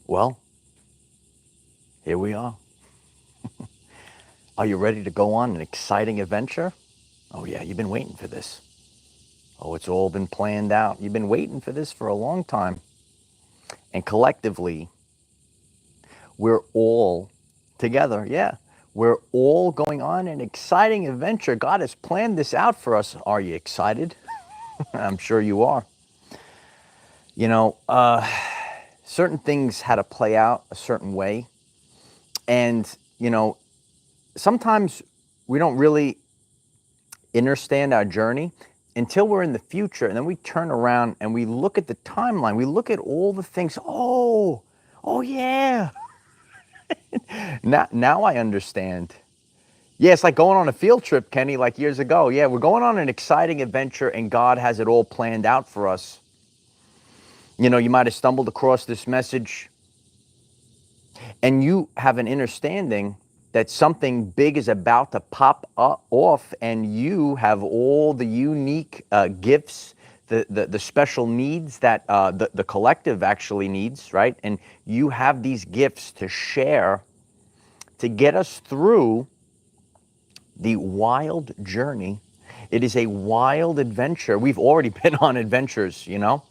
Well, here we are. Are you ready to go on an exciting adventure? Oh yeah, you've been waiting for this. Oh, it's all been planned out. You've been waiting for this for a long time. And collectively, we're all together. Yeah, we're all going on an exciting adventure. God has planned this out for us. Are you excited? I'm sure you are. You know, certain things had to play out a certain way. And, sometimes we don't really understand our journey until we're in the future, and then we turn around and we look at the timeline. We look at all the things. Oh yeah. Now I understand. Yeah, it's like going on a field trip, Kenny, like years ago. Yeah, we're going on an exciting adventure and God has it all planned out for us. You might have stumbled across this message and you have an understanding that something big is about to pop off, and you have all the unique gifts, the special needs that the collective actually needs, right? And you have these gifts to share to get us through the wild journey. It is a wild adventure. We've already been on adventures, and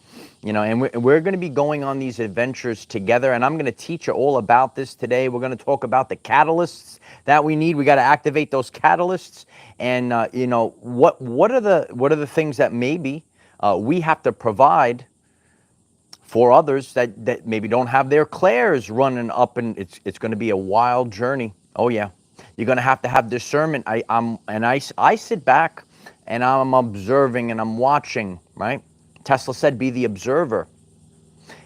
we're going to be going on these adventures together. And I'm going to teach you all about this today. We're going to talk about the catalysts that we need. We got to activate those catalysts. And what are the things that maybe we have to provide for others that maybe don't have their clairs running up, and it's going to be a wild journey. Oh yeah, you're going to have discernment. I sit back and I'm observing and I'm watching. Right? Tesla said, "Be the observer,"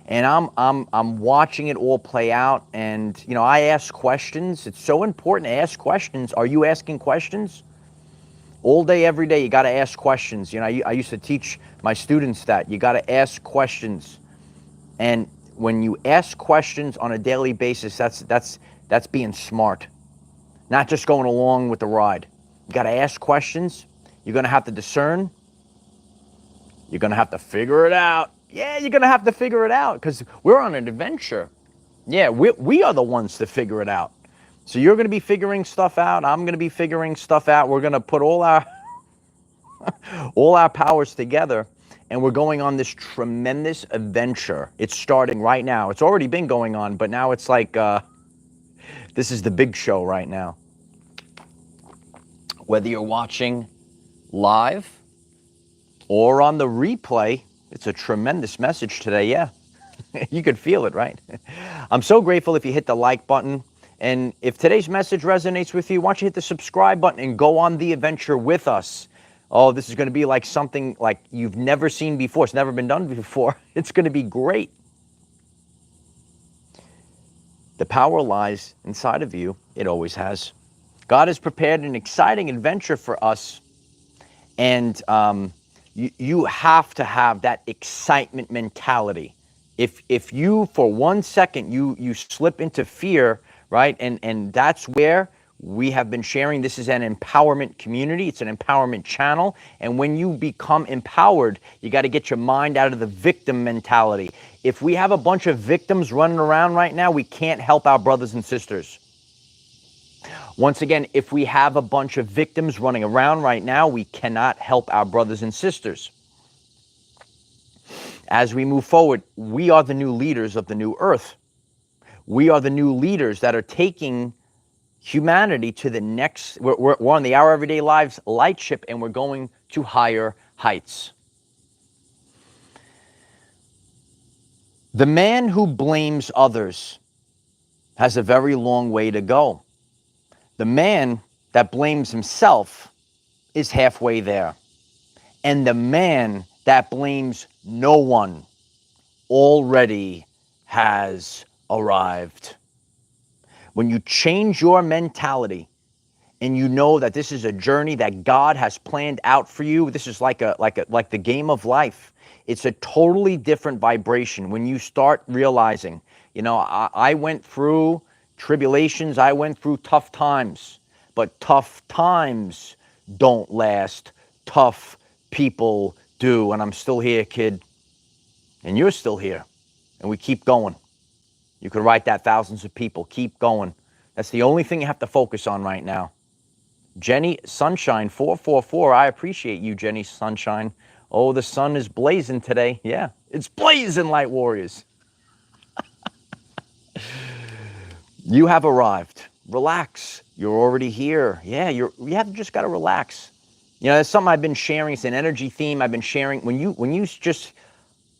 and I'm watching it all play out. And I ask questions. It's so important to ask questions. Are you asking questions? All day, every day, you got to ask questions. I used to teach my students that you got to ask questions. And when you ask questions on a daily basis, that's being smart, not just going along with the ride. You got to ask questions. You're going to have to discern. You're going to have to figure it out. Yeah, you're going to have to figure it out because we're on an adventure. Yeah, we are the ones to figure it out. So you're going to be figuring stuff out. I'm going to be figuring stuff out. We're going to put all our powers together. And we're going on this tremendous adventure. It's starting right now. It's already been going on, but now it's like this is the big show right now. Whether you're watching live or on the replay, it's a tremendous message today. Yeah, you could feel it, right? I'm so grateful if you hit the like button. And if today's message resonates with you, why don't you hit the subscribe button and go on the adventure with us. Oh, this is going to be like something like you've never seen before. It's never been done before. It's going to be great. The power lies inside of you. It always has. God has prepared an exciting adventure for us. And you have to have that excitement mentality. If you, for 1 second, you slip into fear, right? And that's where we have been sharing. This is an empowerment community. It's an empowerment channel. And when you become empowered, you got to get your mind out of the victim mentality. If we have a bunch of victims running around right now, we can't help our brothers and sisters. Once again, if we have a bunch of victims running around right now, we cannot help our brothers and sisters. As we move forward, we are the new leaders of the new earth. We are the new leaders that are taking humanity to the next. We're on the Our Everyday Lives light ship, and we're going to higher heights. The man who blames others has a very long way to go. The man that blames himself is halfway there. And the man that blames no one already has arrived. When you change your mentality and you know that this is a journey that God has planned out for you, this is like the game of life. It's a totally different vibration when you start realizing, I went through tribulations, I went through tough times, but tough times don't last. Tough people do. And I'm still here, kid. And you're still here. And we keep going. You could write that, thousands of people. Keep going. That's the only thing you have to focus on right now. Jenny Sunshine 444. I appreciate you, Jenny Sunshine. Oh, the sun is blazing today. Yeah, it's blazing, Light Warriors. You have arrived. Relax. You're already here. Yeah, you have just got to relax. You know, that's something I've been sharing. It's an energy theme I've been sharing. When you just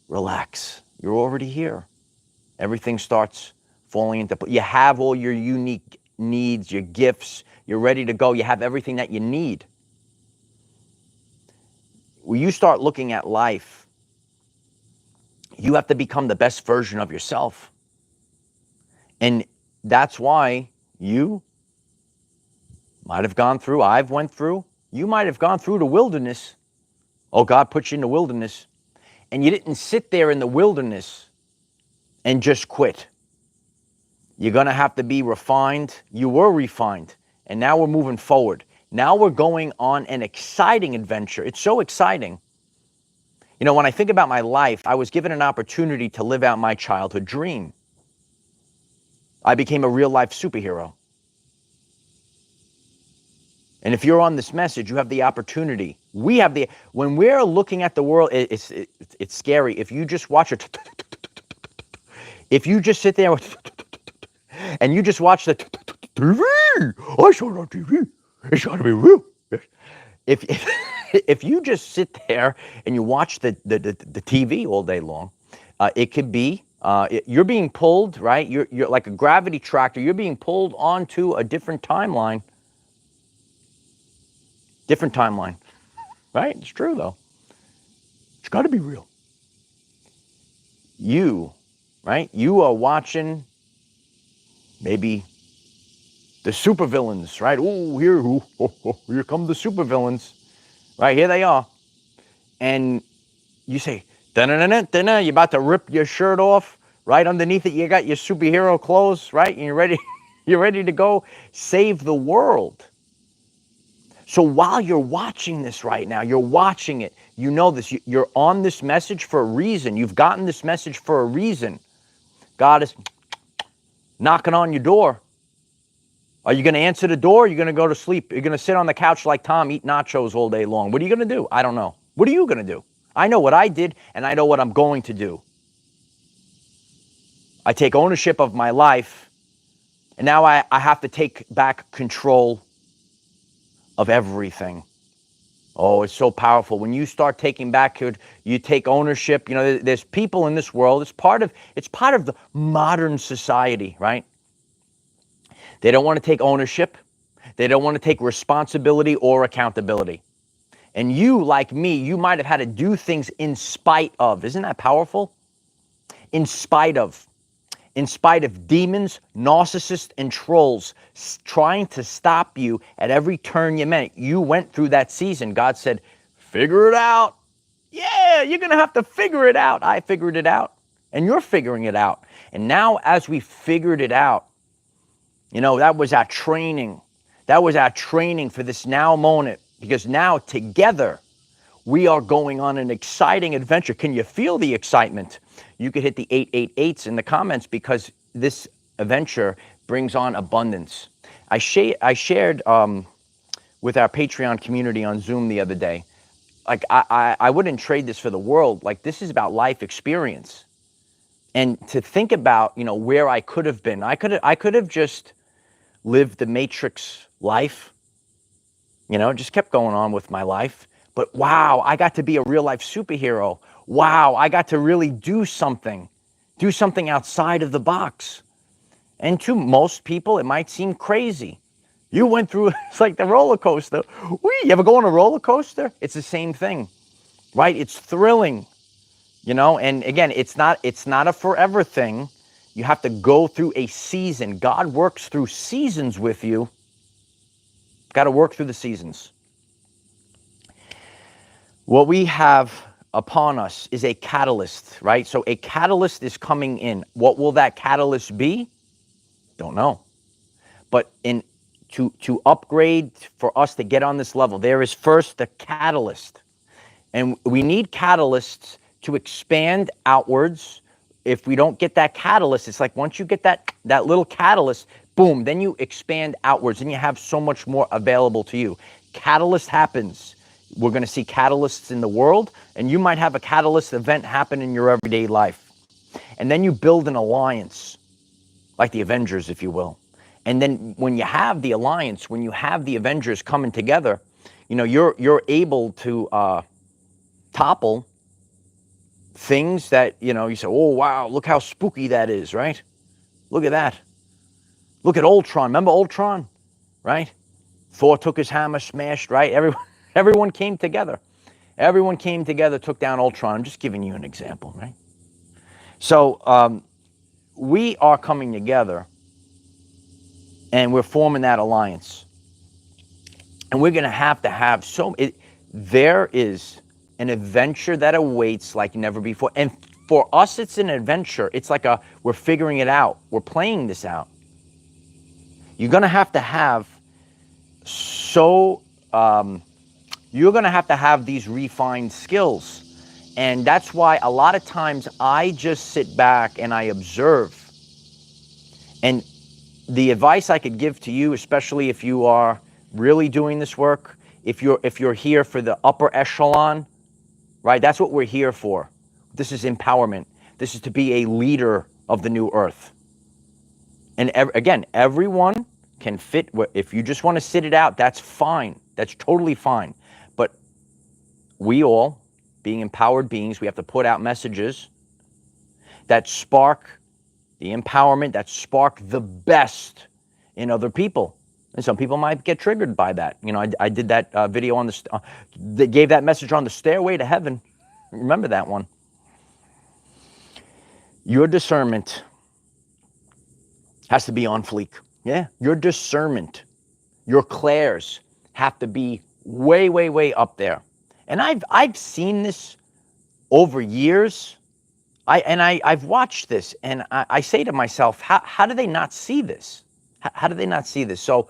relax, you're already here. Everything starts falling into place. You have all your unique needs, your gifts. You're ready to go. You have everything that you need. When you start looking at life, you have to become the best version of yourself. And that's why you might have gone through, I've went through, you might have gone through the wilderness. Oh, God put you in the wilderness. And you didn't sit there in the wilderness and just quit. You're going to have to be refined. You were refined. And now we're moving forward. Now we're going on an exciting adventure. It's so exciting. You know, when I think about my life, I was given an opportunity to live out my childhood dream. I became a real life superhero. And if you're on this message, you have the opportunity. We have the, when we're looking at the world, it's scary. If you just watch it, if you just sit there and you just watch the TV, I saw it on TV. It's got to be real. If if you just sit there and you watch the TV all day long, it could be you're being pulled, right? You're like a gravity tractor. You're being pulled onto a different timeline. Different timeline, right? It's true though. It's got to be real. You, right? You are watching maybe the supervillains, right? Oh, here come the supervillains, right? Here they are, and you say, da-na-na-na-na-na, you're about to rip your shirt off. Right underneath it, you got your superhero clothes, right? And you're ready. You're ready to go save the world. So while you're watching this right now, you're watching it, you know this, you're on this message for a reason. You've gotten this message for a reason. God is knocking on your door. Are you going to answer the door? Or are you going to go to sleep? You're going to sit on the couch like Tom, eat nachos all day long. What are you going to do? I don't know. What are you going to do? I know what I did, and I know what I'm going to do. I take ownership of my life, and now I have to take back control of everything. Oh, it's so powerful. When you start taking back, you take ownership. You know, there's people in this world. It's part of the modern society, right? They don't want to take ownership. They don't want to take responsibility or accountability. And you, like me, you might have had to do things in spite of. Isn't that powerful? In spite of demons, narcissists, and trolls trying to stop you at every turn you made. You went through that season. God said, figure it out. Yeah, you're going to have to figure it out. I figured it out, and you're figuring it out. And now as we figured it out, you know, that was our training. That was our training for this now moment, because now together we are going on an exciting adventure. Can you feel the excitement? You could hit the 888s in the comments, because this adventure brings on abundance. I shared with our Patreon community on Zoom the other day. Like, I wouldn't trade this for the world. Like, this is about life experience. And to think about, you know, where I could have been. I could have just lived the Matrix life, you know, just kept going on with my life. But wow, I got to be a real life superhero. Wow, I got to really do something outside of the box. And to most people, it might seem crazy. You went through, it's like the roller coaster. You ever go on a roller coaster? It's the same thing, right? It's thrilling, you know? And again, it's not a forever thing. You have to go through a season. God works through seasons with you. Got to work through the seasons. What we have upon us is a catalyst, right? So a catalyst is coming in. What will that catalyst be? Don't know. But to upgrade, for us to get on this level, there is first the catalyst. And we need catalysts to expand outwards, if we don't get that catalyst, it's like once you get that little catalyst, boom, then you expand outwards and you have so much more available to you. Catalyst happens. We're going to see catalysts in the world, and you might have a catalyst event happen in your everyday life. And then you build an alliance, like the Avengers, if you will. And then when you have the alliance, when you have the Avengers coming together, you know, you're able to topple things that, you know, you say, oh, wow, look how spooky that is, right? Look at that. Look at Ultron. Remember Ultron, right? Thor took his hammer, smashed, right? Everyone came together. Everyone came together, took down Ultron. I'm just giving you an example, right? So we are coming together, and we're forming that alliance. And we're going to have there is an adventure that awaits like never before. And for us, it's an adventure. It's like we're figuring it out. We're playing this out. You're going to have these refined skills. And that's why a lot of times I just sit back and I observe. And the advice I could give to you, especially if you are really doing this work, if you're here for the upper echelon, right? That's what we're here for. This is empowerment. This is to be a leader of the new earth. And again, everyone can fit. If you just want to sit it out, that's fine. That's totally fine. But we all, being empowered beings, we have to put out messages that spark the empowerment, that spark the best in other people. And some people might get triggered by that. You know, I did that video on that gave that message on the stairway to heaven. Remember that one. Your discernment has to be on fleek. Yeah, your discernment, your clairs have to be way, way, way up there. And I've seen this over years. I've watched this, and I say to myself, how do they not see this? How do they not see this? So,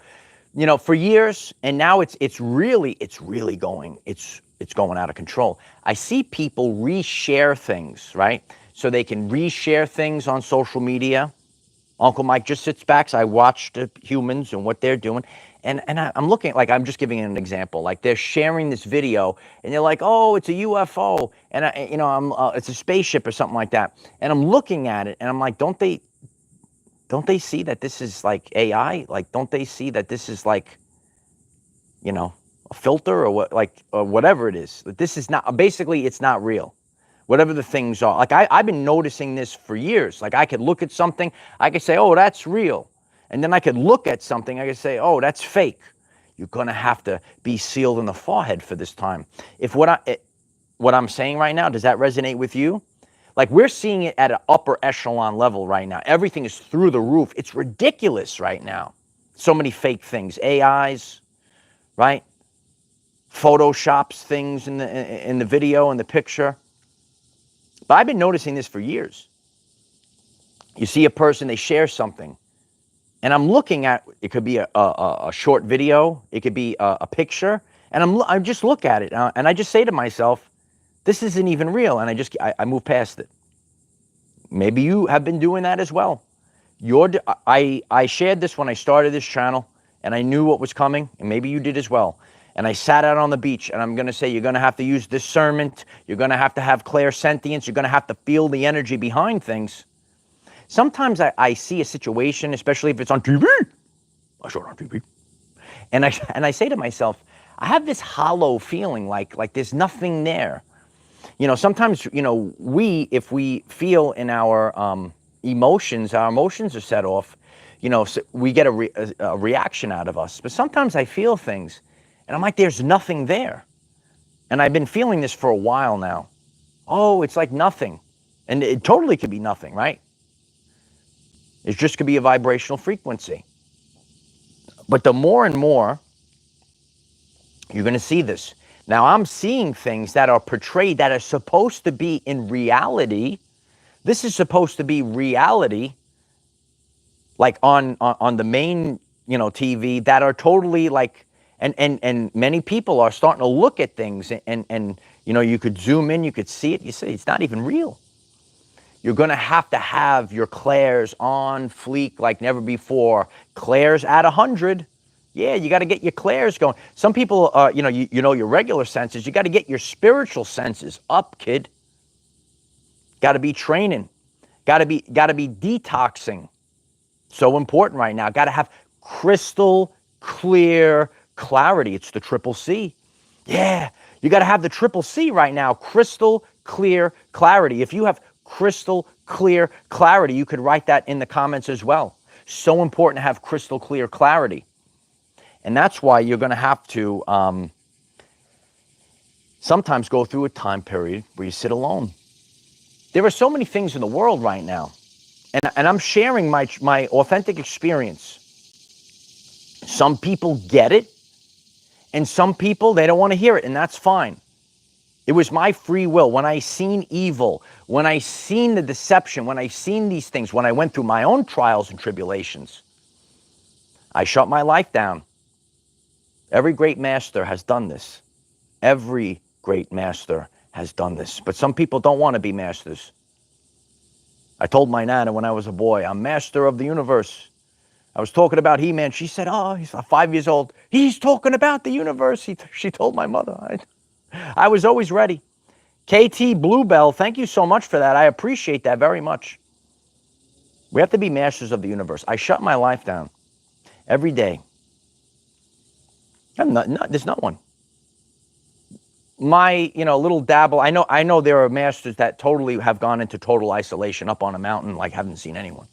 you know, for years, and now it's really going out of control. I see people reshare things, right? So they can reshare things on social media. Uncle Mike just sits back. So I watch the humans and what they're doing. And I'm looking, like, I'm just giving an example. Like, they're sharing this video, and they're like, oh, it's a UFO, and it's a spaceship or something like that. And I'm looking at it, and I'm like, don't they see that this is like AI? Like, don't they see that this is like, you know, a filter or whatever it is? This is not, basically, it's not real. Whatever the things are. Like, I've been noticing this for years. Like, I could look at something, I could say, oh, that's real. And then I could look at something, I could say, oh, that's fake. You're going to have to be sealed in the forehead for this time. If what I'm saying right now, does that resonate with you? Like, we're seeing it at an upper echelon level right now. Everything is through the roof. It's ridiculous right now. So many fake things. AIs, right? Photoshops things in the video and the picture. But I've been noticing this for years. You see a person, they share something. And I'm looking at, it could be a short video, it could be a picture, and I just look at it, and I just say to myself, this isn't even real, and I move past it. Maybe you have been doing that as well. I shared this when I started this channel, and I knew what was coming, and maybe you did as well. And I sat out on the beach, and I'm going to say, you're going to have to use discernment, you're going to have clairsentience, you're going to have to feel the energy behind things. Sometimes I see a situation, especially if it's on TV. I saw it on TV. And I say to myself, I have this hollow feeling like there's nothing there. You know, sometimes, you know, if we feel in our emotions are set off, you know, so we get a reaction out of us. But sometimes I feel things, and I'm like, there's nothing there. And I've been feeling this for a while now. Oh, it's like nothing. And it totally could be nothing, right? It just could be a vibrational frequency. But the more and more, you're going to see this. Now, I'm seeing things that are portrayed that are supposed to be in reality. This is supposed to be reality, like on the main, you know, TV, that are totally like, and many people are starting to look at things, and you know, you could zoom in, you could see it, you say it's not even real. You're going to have your clairs on fleek like never before. Clairs at 100. Yeah, you got to get your clairs going. Some people, you know your regular senses. You got to get your spiritual senses up, kid. Got to be training. Got to be detoxing. So important right now. Got to have crystal clear clarity. It's the triple C. Yeah, you got to have the triple C right now. Crystal clear clarity. If you have crystal clear clarity, you could write that in the comments as well. So important to have crystal clear clarity. And that's why you're going to have to sometimes go through a time period where you sit alone. There are so many things in the world right now. And I'm sharing my authentic experience. Some people get it, and some people, they don't want to hear it, and that's fine. It was my free will. When I seen evil, when I seen the deception, when I seen these things, when I went through my own trials and tribulations, I shut my life down. Every great master has done this. Every great master has done this. But some people don't want to be masters. I told my nana when I was a boy, I'm master of the universe. I was talking about He-Man. She said, oh, he's 5 years old. He's talking about the universe. She told my mother. I was always ready. KT Bluebell, thank you so much for that. I appreciate that very much. We have to be masters of the universe. I shut my life down every day. There's no one. My, little dabble. I know there are masters that totally have gone into total isolation up on a mountain, like haven't seen anyone.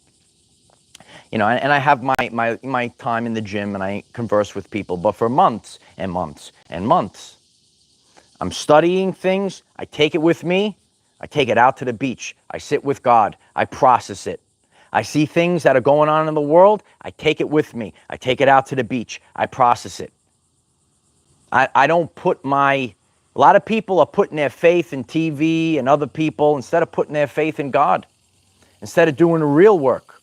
And I have my time in the gym and I converse with people, but for months and months and months, I'm studying things. I take it with me. I take it out to the beach. I sit with God. I process it. I see things that are going on in the world. I take it with me. I take it out to the beach. I process it. I don't put a lot of people are putting their faith in TV and other people instead of putting their faith in God, instead of doing the real work.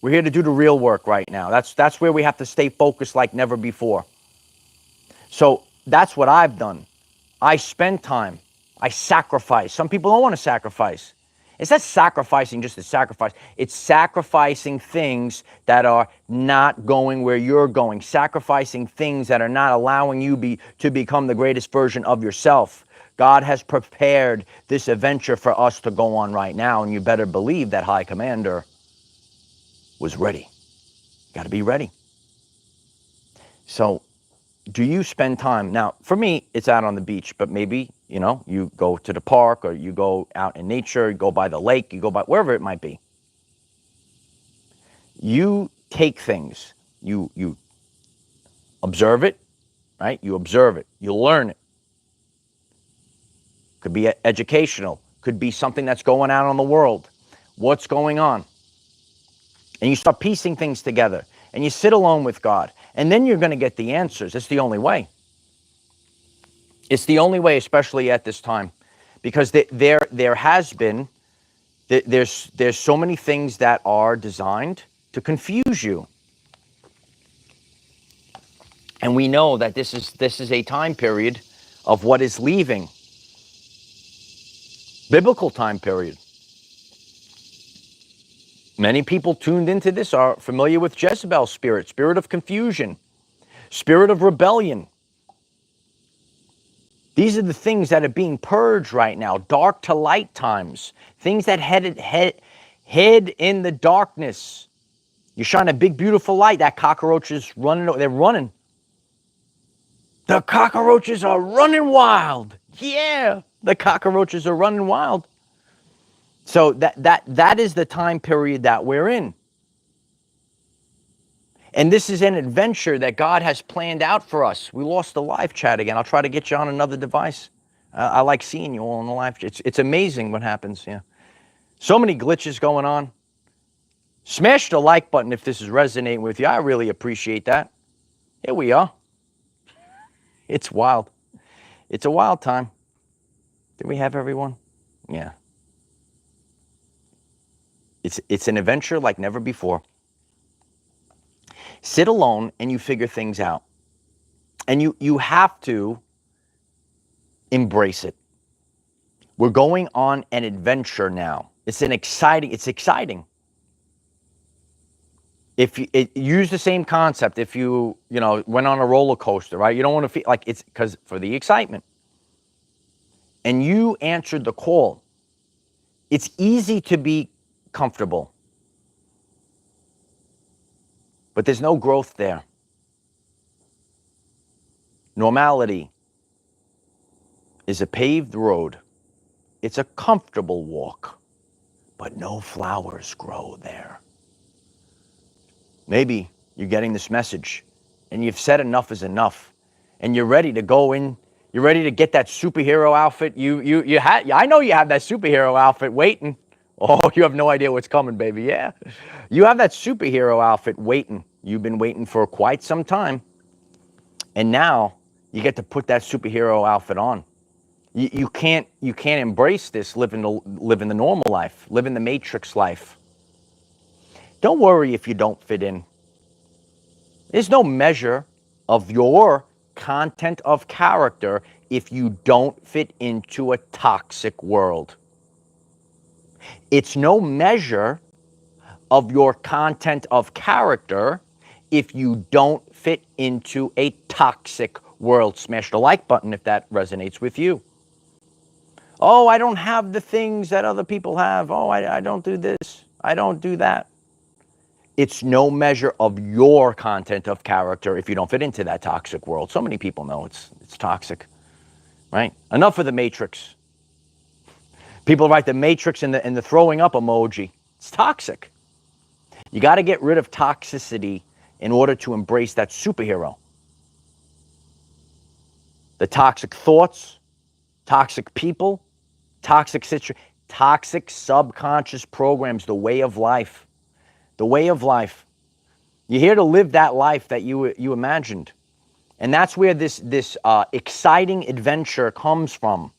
We're here to do the real work right now. That's where we have to stay focused like never before. So that's what I've done. I spend time. I sacrifice. Some people don't want to sacrifice. It's not sacrificing just to sacrifice. It's sacrificing things that are not going where you're going. Sacrificing things that are not allowing you to become the greatest version of yourself. God has prepared this adventure for us to go on right now, and you better believe that High Commander was ready. Got to be ready. So, do you spend time? Now, for me, it's out on the beach, but maybe, you go to the park or you go out in nature, you go by the lake, you go by wherever it might be. You take things, you observe it, right? You observe it, you learn it. Could be educational, could be something that's going on in the world. What's going on? And you start piecing things together and you sit alone with God, and then you're going to get the answers. It's the only way. It's the only way, especially at this time, because there has been, there's so many things that are designed to confuse you. And we know that this is a time period of what is leaving. Biblical time period. Many people tuned into this are familiar with Jezebel's spirit of confusion, spirit of rebellion. These are the things that are being purged right now, dark to light times, things that hid in the darkness. You shine a big, beautiful light, that cockroach is running, they're running. The cockroaches are running wild. Yeah, the cockroaches are running wild. So that is the time period that we're in. And this is an adventure that God has planned out for us. We lost the live chat again. I'll try to get you on another device. I like seeing you all in the live chat. It's amazing what happens. Yeah, so many glitches going on. Smash the like button if this is resonating with you. I really appreciate that. Here we are. It's wild. It's a wild time. Did we have everyone? Yeah. It's an adventure like never before. Sit alone and you figure things out. And you have to embrace it. We're going on an adventure now. It's exciting. If you use the same concept, if you went on a roller coaster, right? You don't want to feel like it's because for the excitement. And you answered the call. It's easy to be comfortable, but there's no growth there. Normality is a paved road. It's a comfortable walk, but no flowers grow there. Maybe you're getting this message and you've said enough is enough and you're ready to go in. You're ready to get that superhero outfit. I know you have that superhero outfit waiting. Oh, you have no idea what's coming, baby. Yeah. You have that superhero outfit waiting. You've been waiting for quite some time. And now you get to put that superhero outfit on. You can't embrace this, living the normal life, living the matrix life. Don't worry if you don't fit in. There's no measure of your content of character if you don't fit into a toxic world. It's no measure of your content of character if you don't fit into a toxic world. Smash the like button if that resonates with you. Oh, I don't have the things that other people have. Oh, I don't do this. I don't do that. It's no measure of your content of character if you don't fit into that toxic world. So many people know it's toxic, right? Enough of the matrix. People write the matrix and the throwing up emoji. It's toxic. You got to get rid of toxicity in order to embrace that superhero. The toxic thoughts, toxic people, toxic subconscious programs, the way of life. The way of life. You're here to live that life that you imagined. And that's where this exciting adventure comes from.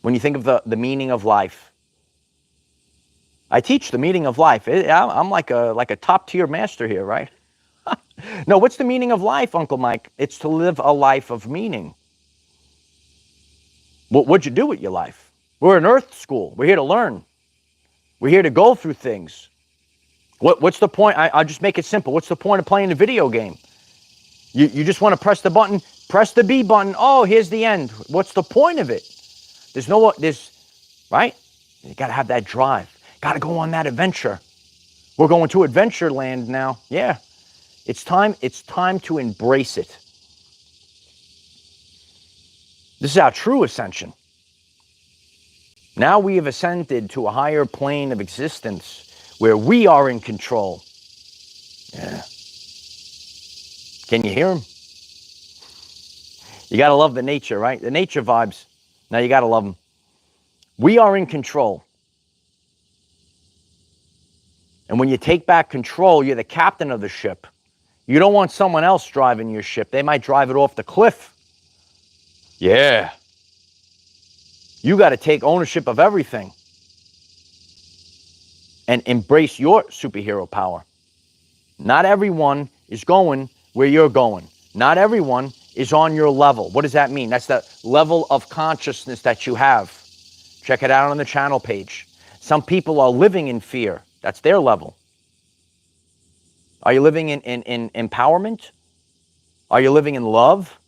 When you think of the meaning of life. I teach the meaning of life. I'm like a top tier master here, right? No, what's the meaning of life, Uncle Mike? It's to live a life of meaning. What'd you do with your life? We're an earth school. We're here to learn. We're here to go through things. What's the point? I'll just make it simple. What's the point of playing a video game? You just want to press the button, press the B button. Oh, here's the end. What's the point of it? Right? You got to have that drive. Got to go on that adventure. We're going to adventure land now. Yeah. It's time to embrace it. This is our true ascension. Now we have ascended to a higher plane of existence where we are in control. Yeah. Can you hear him? You got to love the nature, right? The nature vibes. Now you got to love them. We are in control. And when you take back control, you're the captain of the ship. You don't want someone else driving your ship. They might drive it off the cliff. Yeah. You got to take ownership of everything and embrace your superhero power. Not everyone is going where you're going. Not everyone is on your level. What does that mean? That's the level of consciousness that you have. Check it out on the channel page. Some people are living in fear. That's their level. Are you living in empowerment? Are you living in love?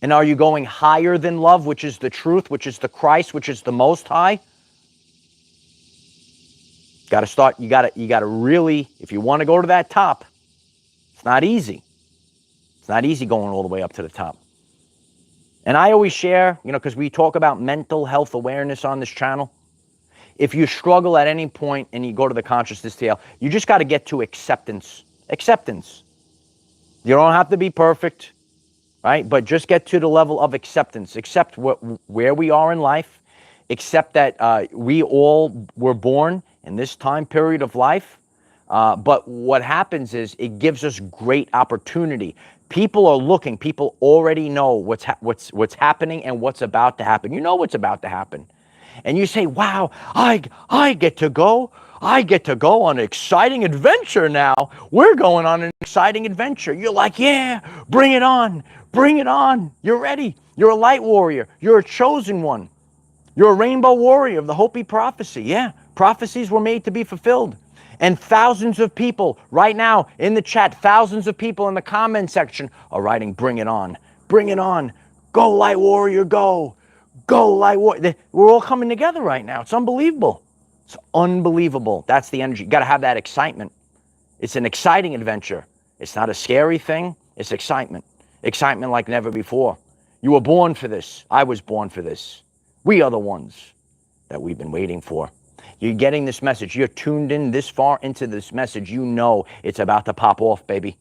And are you going higher than love, which is the truth, which is the Christ, which is the Most High? Got to start, you got to really, if you want to go to that top, it's not easy. It's not easy going all the way up to the top. And I always share, because we talk about mental health awareness on this channel. If you struggle at any point and you go to the consciousness tail, you just got to get to acceptance. Acceptance. You don't have to be perfect, right? But just get to the level of acceptance. Accept where we are in life. Accept that we all were born in this time period of life. But what happens is it gives us great opportunity. People are looking. People already know what's happening and what's about to happen. You know what's about to happen. And you say, wow, I get to go. I get to go on an exciting adventure now. We're going on an exciting adventure. You're like, yeah, bring it on. Bring it on. You're ready. You're a light warrior. You're a chosen one. You're a rainbow warrior of the Hopi prophecy. Yeah, prophecies were made to be fulfilled. And thousands of people right now in the chat, thousands of people in the comment section are writing, bring it on, bring it on. Go, light warrior, go. Go, light warrior. We're all coming together right now. It's unbelievable. It's unbelievable. That's the energy. You got to have that excitement. It's an exciting adventure. It's not a scary thing. It's excitement. Excitement like never before. You were born for this. I was born for this. We are the ones that we've been waiting for. You're getting this message. You're tuned in this far into this message. You know it's about to pop off, baby.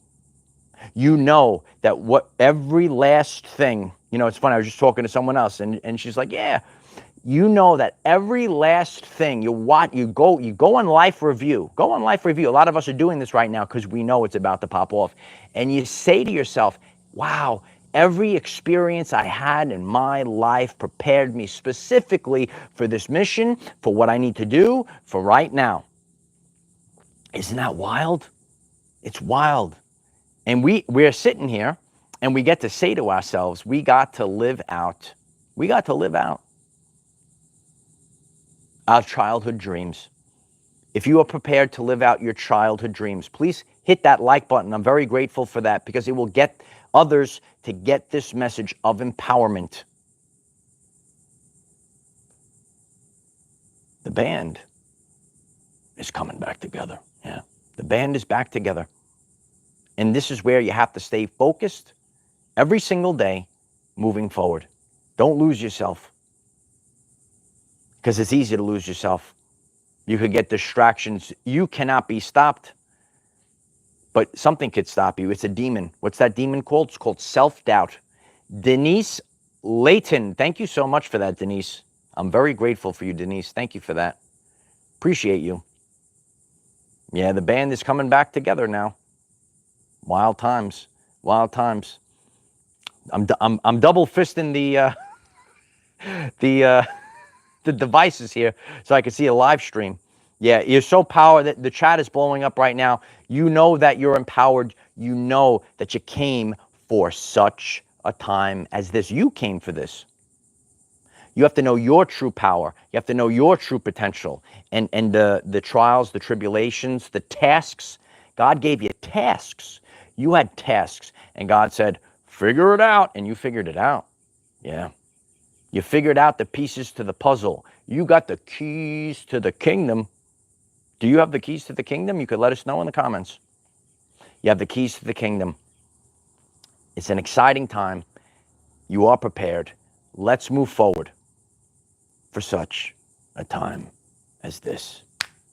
You know that what every last thing, you know, it's funny. I was just talking to someone else and she's like, yeah, you know that every last thing you go on life review. Go on life review. A lot of us are doing this right now because we know it's about to pop off. And you say to yourself, wow, every experience I had in my life prepared me specifically for this mission, for what I need to do, for right now. Isn't that wild? It's wild. And we're sitting here and we get to say to ourselves, we got to live out our childhood dreams. If you are prepared to live out your childhood dreams, please hit that like button. I'm very grateful for that because it will get others to get this message of empowerment. The band is coming back together. Yeah, the band is back together. And this is where you have to stay focused every single day moving forward. Don't lose yourself because it's easy to lose yourself. You could get distractions. You cannot be stopped, but something could stop you. It's a demon. What's that demon called? It's called self-doubt. Denise Layton, thank you so much for that, Denise. I'm very grateful for you, Denise. Thank you for that. Appreciate you. Yeah, the band is coming back together now. Wild times, wild times. I'm double fisting the devices here so I can see a live stream. Yeah, you're so powerful that the chat is blowing up right now. You know that you're empowered. You know that you came for such a time as this. You came for this. You have to know your true power. You have to know your true potential. And the trials, the tribulations, the tasks. God gave you tasks. You had tasks. And God said, figure it out. And you figured it out. Yeah. You figured out the pieces to the puzzle. You got the keys to the kingdom. Do you have the keys to the kingdom? You could let us know in the comments. You have the keys to the kingdom. It's an exciting time. You are prepared. Let's move forward for such a time as this.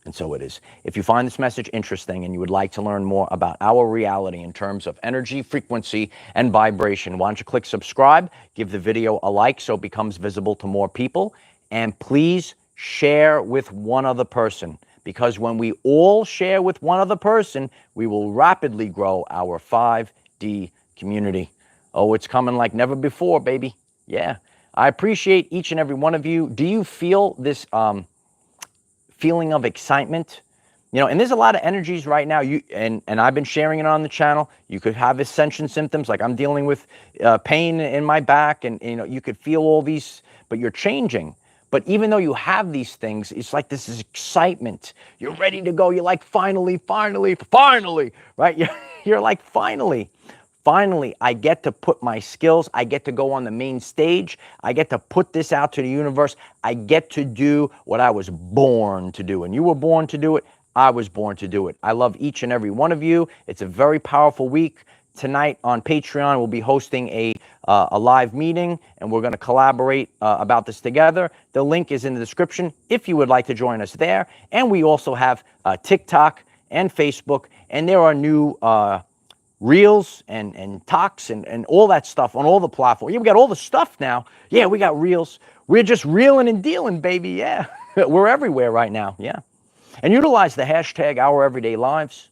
And so it is. If you find this message interesting and you would like to learn more about our reality in terms of energy, frequency, and vibration, why don't you click subscribe, give the video a like so it becomes visible to more people, and please share with one other person, because when we all share with one other person, we will rapidly grow our 5D community. Oh, it's coming like never before, baby. Yeah. I appreciate each and every one of you. Do you feel this feeling of excitement? You know, and there's a lot of energies right now. And I've been sharing it on the channel. You could have ascension symptoms, like I'm dealing with pain in my back, and you know, you could feel all these, but you're changing. But even though you have these things, it's like this is excitement. You're ready to go. You're like, finally, right? You're like, finally, I get to put my skills. I get to go on the main stage. I get to put this out to the universe. I get to do what I was born to do. And you were born to do it. I was born to do it. I love each and every one of you. It's a very powerful week. Tonight on Patreon, we'll be hosting a live meeting, and we're going to collaborate about this together. The link is in the description if you would like to join us there. And we also have TikTok and Facebook, and there are new Reels and talks and all that stuff on all the platforms. Yeah, we got all the stuff now. Yeah, we got Reels. We're just reeling and dealing, baby. Yeah, we're everywhere right now. Yeah, and utilize the hashtag Our Everyday Lives.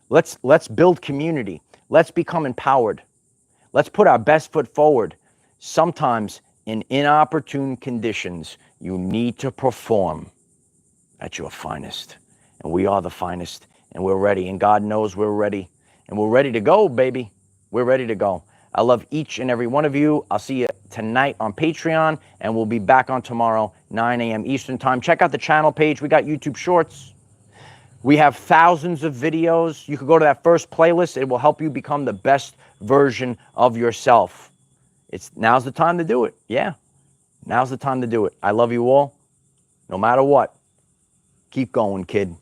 Let's build community. Let's become empowered. Let's put our best foot forward. Sometimes in inopportune conditions, you need to perform at your finest, and we are the finest, and we're ready. And God knows we're ready. And we're ready to go, baby. We're ready to go. I love each and every one of you. I'll see you tonight on Patreon, and we'll be back on tomorrow, 9 a.m. Eastern time. Check out the channel page. We got YouTube Shorts. We have thousands of videos. You can go to that first playlist. It will help you become the best version of yourself. Now's the time to do it. Yeah, now's the time to do it. I love you all. No matter what, keep going, kid.